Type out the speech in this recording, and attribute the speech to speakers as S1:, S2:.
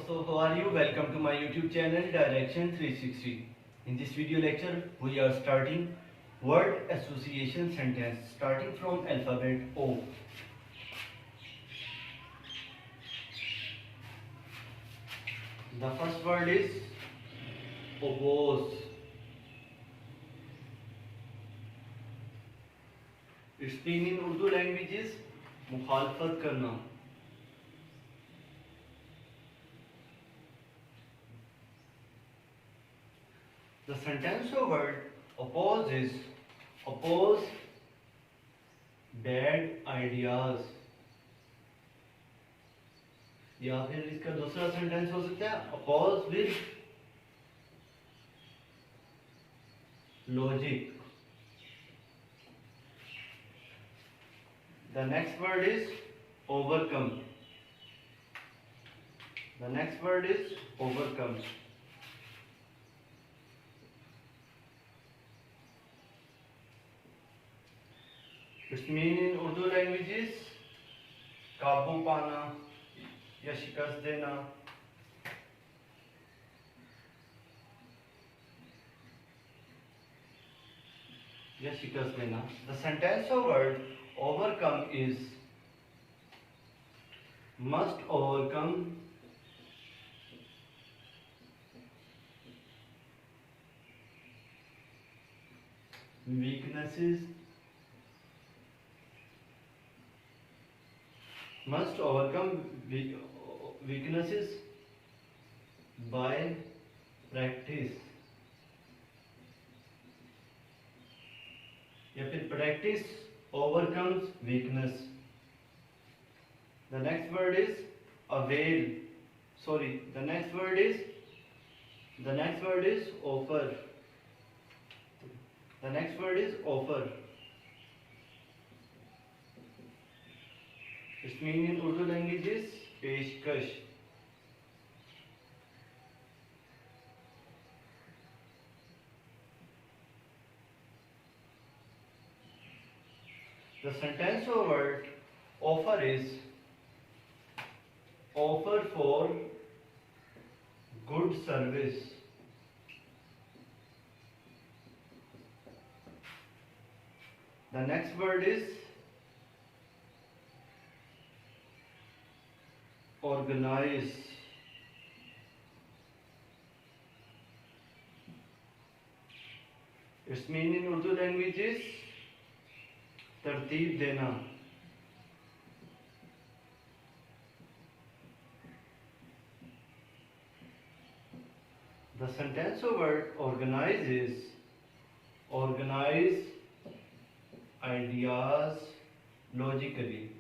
S1: So how are you? Welcome to my YouTube channel Direction 360. In this video lecture we are starting word association sentence starting from alphabet O. The first word is oppose. Its meaning in Urdu language is mukhalafat karna. The sentence of word oppose is oppose bad ideas. या फिर इसका दूसरा sentence हो सकता है oppose with logic. The next word is overcome. The next word is overcome. Its meaning in Urdu language is काबू पाना या शिकस्त देना. या शिकस्त देना. The sentence of word overcome is must overcome weaknesses. Must overcome weaknesses by practice. या फिर practice overcomes weakness. The next word is avail. The next word is offer. The next word is offer. Its meaning in Urdu language is पेशकश. The sentence of word offer is offer for good service. The next word is organize. Its meaning in Urdu language is तरतीब देना. The sentence of word organize is organize ideas logically.